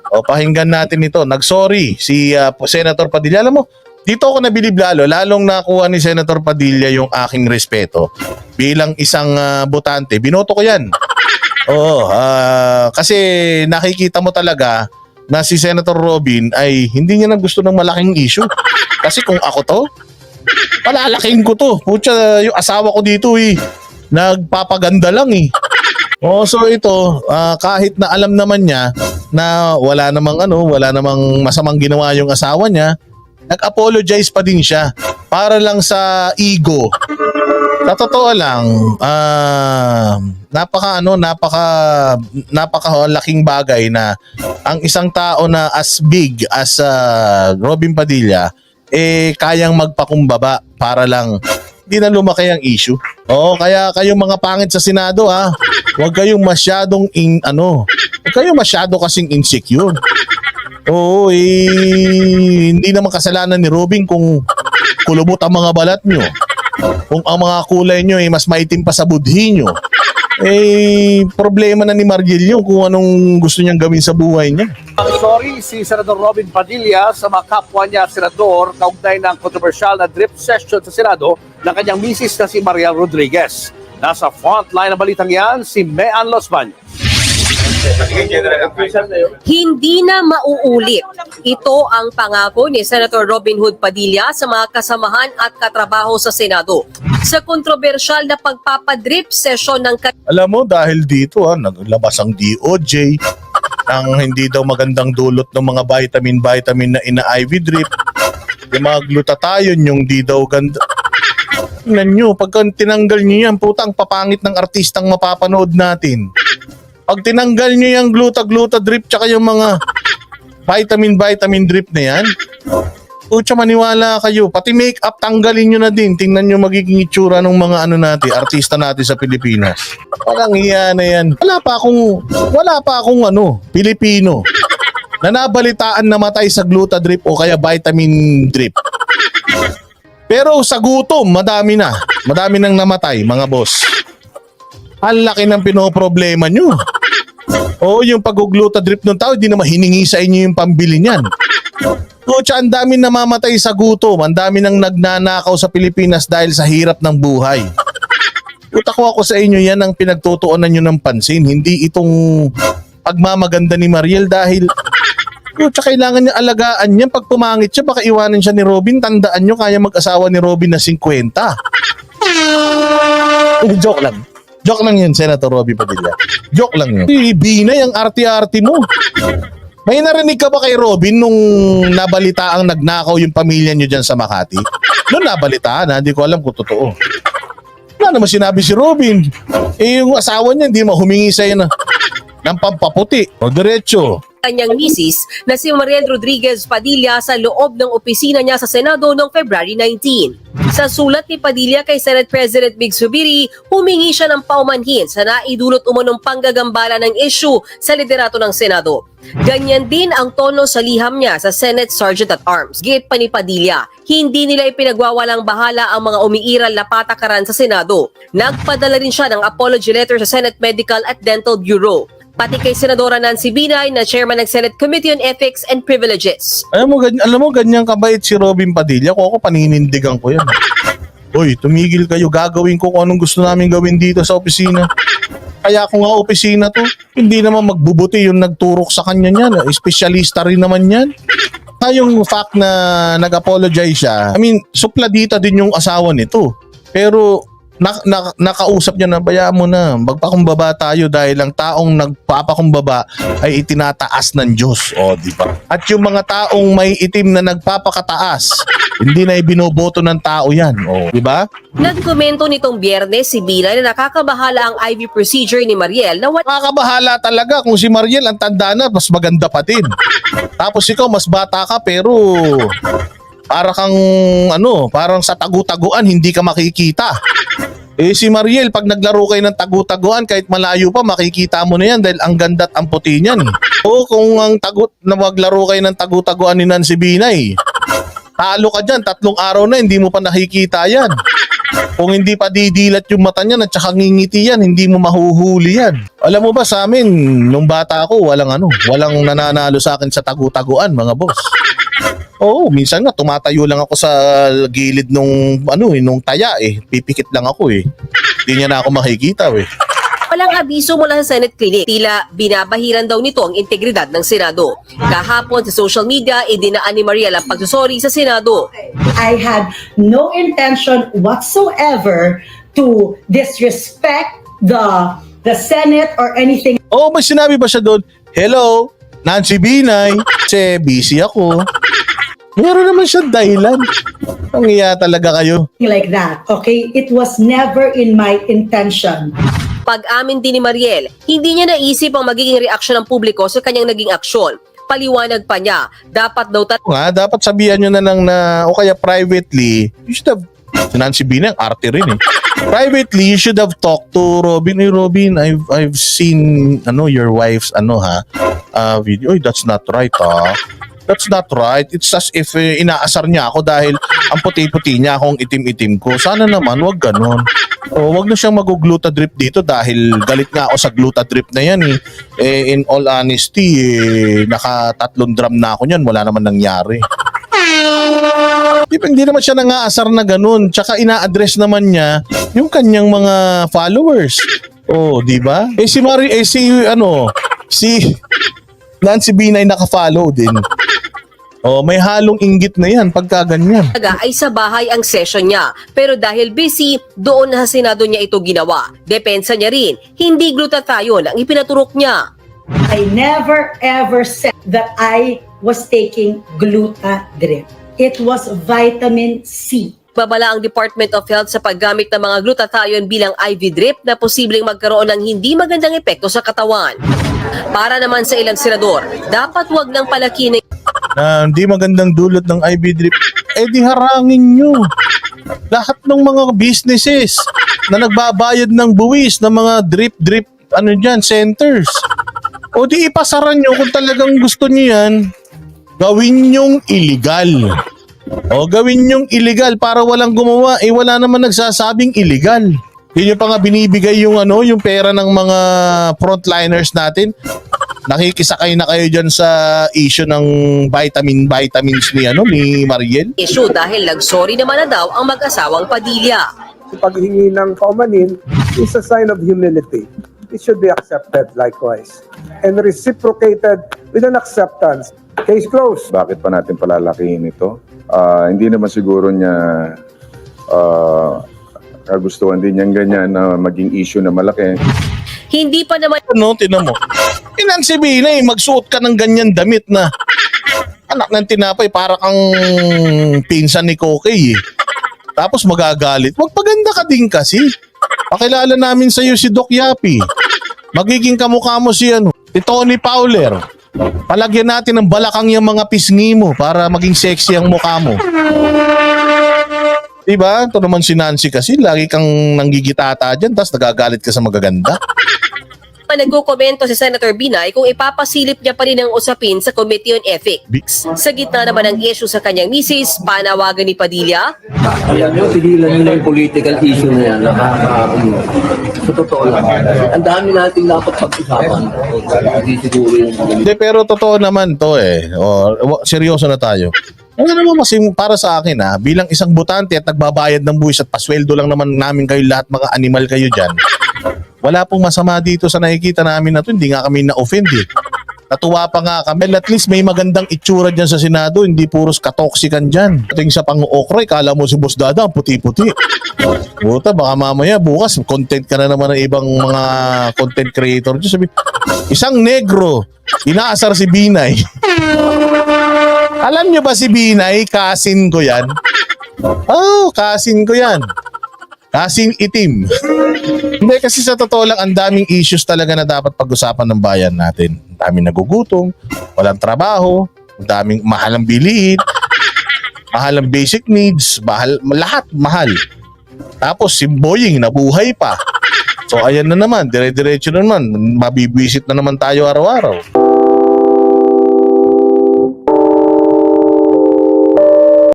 O pakinggan natin ito. Nagsorry si Senator Padilla. Alam mo, dito ako nabilib lalong nakuha ni Senator Padilla yung aking respeto. Bilang isang botante, binoto ko yan. Oo, kasi nakikita mo talaga na si Senator Robin ay hindi niya na gusto ng malaking issue. Kasi kung ako to, palalaking ko to. Pucha, yung asawa ko dito nagpapaganda lang so ito, kahit na alam naman niya na wala namang masamang ginawa yung asawa niya, nag-apologize pa din siya para lang sa ego. Sa totoo lang, napakalaking bagay na ang isang tao na as big as Robin Padilla kayang magpakumbaba para lang hindi na lumaki ang issue. Kaya kayong mga pangit sa Senado huwag kayong masyadong huwag kayong masyado kasing insecure. Hindi naman kasalanan ni Robin kung kulubot ang mga balat nyo. Kung ang mga kulay nyo mas maitim pa sa budhi nyo. Problema na ni Mariel yun kung anong gusto niyang gawin sa buhay niya. Sorry si Senador Robin Padilla sa mga kapwa niya senador kaugnay ng kontrobersyal na drip session sa Senado ng kanyang misis na si Mariel Rodriguez. Nasa frontline ng balitang yan, si Mean Losban. Hindi na mauulit. Ito ang pangako ni Senator Robin Hood Padilla sa mga kasamahan at katrabaho sa Senado sa kontrobersyal na pagpapadrip session ng Alam mo, dahil dito naglabas ang DOJ ng hindi daw magandang dulot ng mga vitamin na ina-IV drip. Yung mga glutathione, yung di daw ganda. Tingnan nyo, pagka tinanggal nyo yan, putang papangit ng artistang mapapanood natin. Pag tinanggal nyo yung gluta drip tsaka yung mga vitamin drip na yan, pucha, maniwala kayo. Pati make-up, tanggalin nyo na din. Tingnan nyo magiging itsura ng mga artista natin sa Pilipinas. Parang hiya na yan. Wala pa akong Pilipino na nabalitaan na matay sa gluta drip o kaya vitamin drip. Pero sa gutom, madami nang namatay, mga boss. Ang laki ng pinoproblema nyo. Yung pag-gluta drip ng tao, hindi naman hiningi sa inyo yung pambili niyan. Ang dami namamatay sa gutom, ang dami nang nagnanakaw sa Pilipinas dahil sa hirap ng buhay. Utak ko sa inyo, yan ang pinagtutuunan nyo ng pansin, hindi itong pagmamaganda ni Mariel dahil kailangan niya alagaan niya. Pag pumangit siya, baka iwanan siya ni Robin. Tandaan nyo, kaya mag-asawa ni Robin na 50. Joke lang. Joke lang yun, Senator Robin Padilla. Joke lang yun. Binay ang arte-arte mo. May narinig ka ba kay Robin nung nabalitaang nagnakaw yung pamilya nyo dyan sa Makati? Noong nabalitaan, hindi ko alam kung totoo. Wala naman sinabi si Robin. Yung asawa niya, hindi humingi sa'yo ng pampaputi. O diretso. kanyang misis na si Mariel Rodriguez Padilla sa loob ng opisina niya sa Senado noong February 19. Sa sulat ni Padilla kay Senate President Mig Zubiri, humingi siya ng paumanhin sa naidulot umunong panggagambala ng issue sa liderato ng Senado. Ganyan din ang tono sa liham niya sa Senate Sergeant at Arms. Git pa ni Padilla, hindi nila ipinagwawalang bahala ang mga umiiral na patakaran sa Senado. Nagpadala rin siya ng apology letter sa Senate Medical at Dental Bureau. Pati kay Senadora Nancy Binay na chairman ng Senate Committee on Ethics and Privileges. Alam mo, ganyan kabait si Robin Padilla. Kung ako, paninindigan ko yan. Hoy, tumigil kayo. Gagawin ko kung anong gusto namin gawin dito sa opisina. Kaya kung nga opisina to, hindi naman magbubuti yung nagturok sa kanya niyan. Espesyalista rin naman yan. Yung fact na nag-apologize siya, I mean, supladita din yung asawa nito. Pero nakausap niya na, bayaan mo na, magpakumbaba tayo dahil ang taong nagpapakumbaba ay itinataas ng Diyos. O, di ba? At yung mga taong may itim na nagpapakataas, hindi na ibinoboto ng tao yan. O, di ba? Nagkomento nitong Biyernes si Binay na nakakabahala ang IV procedure ni Mariel na Nakakabahala talaga kung si Mariel ang tanda na, mas maganda pa din. Tapos ikaw, mas bata ka pero para kang parang sa tagu-taguan hindi ka makikita. Si Mariel, pag naglaro kayo ng tagu-taguan, kahit malayo pa, makikita mo na yan dahil ang ganda at ang puti niyan. O kung maglaro kayo ng tagu-taguan ni Nancy Binay, talo ka dyan, 3 araw na, hindi mo pa nakikita yan. Kung hindi pa didilat yung mata niyan at saka ngingiti yan, hindi mo mahuhuli yan. Alam mo ba sa amin, nung bata ako, walang nananalo sa akin sa tagu-taguan, mga boss. Oo, minsan nga tumatayo lang ako sa gilid nung nung taya eh. Pipikit lang ako eh. Hindi niya na ako makikita eh. Walang abiso mula sa Senate Clinic. Tila binabahiran daw nito ang integridad ng Senado. Kahapon sa social media, idinaan ni Mariel ang pagsusori sa Senado. I had no intention whatsoever to disrespect the Senate or anything Oo, may sinabi ba siya doon? Hello, Nancy Binay. Kasi busy ako. Meron naman siya dahilan. Ang iya talaga kayo. like that. Okay? It was never in my intention. Pag-amin din ni Mariel, hindi niya naisip ang magiging reaksyon ng publiko sa kanyang naging aksyon. Paliwanag pa niya, dapat daw Dapat sabihan nyo na lang na o kaya privately, you should have, si Nancy Binay, ang arte rin eh. Privately, you should have talked to Robin. Hey, Robin, I've seen your wife's video. Oy, that's not right That's not right. It's as if inaasar niya ako dahil ang puti-puti niya akong itim-itim ko. Sana naman, wag ganon. O, wag na siyang mag-glutadrip dito dahil galit nga ako sa glutadrip na yan eh. In all honesty, naka 3 drum na ako niyan. Wala naman nangyari. Hindi naman siya nangaasar na ganun. Tsaka ina-address naman niya yung kanyang mga followers. Oh, di ba? Si Nancy Binay naka-follow din. Oh, may halong inggit na yan pagka ganyan. ay sa bahay ang session niya. Pero dahil busy, doon na sa Senado niya ito ginawa. Depensa niya rin, hindi glutathione ang ipinaturok niya. I never ever said that I was taking Glutadrip. It was vitamin C. Babala ang Department of Health sa paggamit ng mga glutathione bilang IV drip na posibleng magkaroon ng hindi magandang epekto sa katawan. Para naman sa ilang senador, dapat wag nang palakinin Hindi magandang dulot ng IV drip. Di harangin nyo. Lahat ng mga businesses na nagbabayad ng buwis ng mga drip centers. O di ipasaran nyo kung talagang gusto nyo yan. Gawin nyong illegal. O gawin nyong illegal para walang gumawa. Wala naman nagsasabing illegal. Yun yung pa nga binibigay yung pera ng mga frontliners natin. Nakikisakay na kayo dyan sa issue ng vitamins ni Mariel. issue dahil nagsorry naman na daw ang mag-asawang Padilla. Yung paghingi ng paumanin is a sign of humility. It should be accepted likewise and reciprocated with an acceptance. Case closed. Bakit pa natin palalakihin ito? Hindi naman siguro niya kagustuhan din niyang ganyan na maging issue na malaki. Hindi pa naman Tinan mo. Nancy Binay, magsuot ka ng ganyan damit na anak ng tinapay para kang pinsan ni Kokey eh. Tapos magagalit. Magpaganda ka din kasi. Pakilala namin sa iyo si Doc Yapi. Magiging kamukha mo si Tony Fowler. Palagyan natin ng balakang yung mga pisngi mo para maging sexy ang mukha mo. Diba? Ito naman si Nancy kasi. Lagi kang nanggigitata dyan tapos nagagalit ka sa magaganda. nagkukomento si Senator Binay kung ipapasilip niya pa rin ang usapin sa Committee on Ethics. Sa gitna naman ng issue sa kanyang misis, panawagan ni Padilla. Alam nyo, tigilan nyo na yung political issue na yan. Sa totoo lang. Ang dami natin dapat pag-usapan. Hindi siguro yung... Hindi, pero totoo naman to eh. Seryoso na tayo. Ano naman para sa akin bilang isang botante at nagbabayad ng buwis at pasweldo lang naman namin kayo lahat, mga animal kayo dyan. Wala pong masama dito sa nakikita namin na to. Hindi nga kami na-offend eh. Natuwa pa nga kami. At least may magandang itsura dyan sa Senado. Hindi puros katoksikan dyan. Tingin sa pang-okray, kala mo si Boss Dada, puti-puti. Buta, baka mamaya bukas content ka na naman ng ibang mga content creator. Sabi, isang negro, inaasar si Binay. Alam nyo ba si Binay, kasin ko yan? Oh, kasin ko yan. Kasing itim. Hindi, kasi sa totoo lang, ang daming issues talaga na dapat pag-usapan ng bayan natin. Ang daming nagugutom, walang trabaho, ang daming mahal ang bilihin, mahal ang basic needs, lahat mahal. Tapos si Boying nabuhay pa. So ayan na naman, dire-diretso na naman, mabibwisit na naman tayo araw-araw.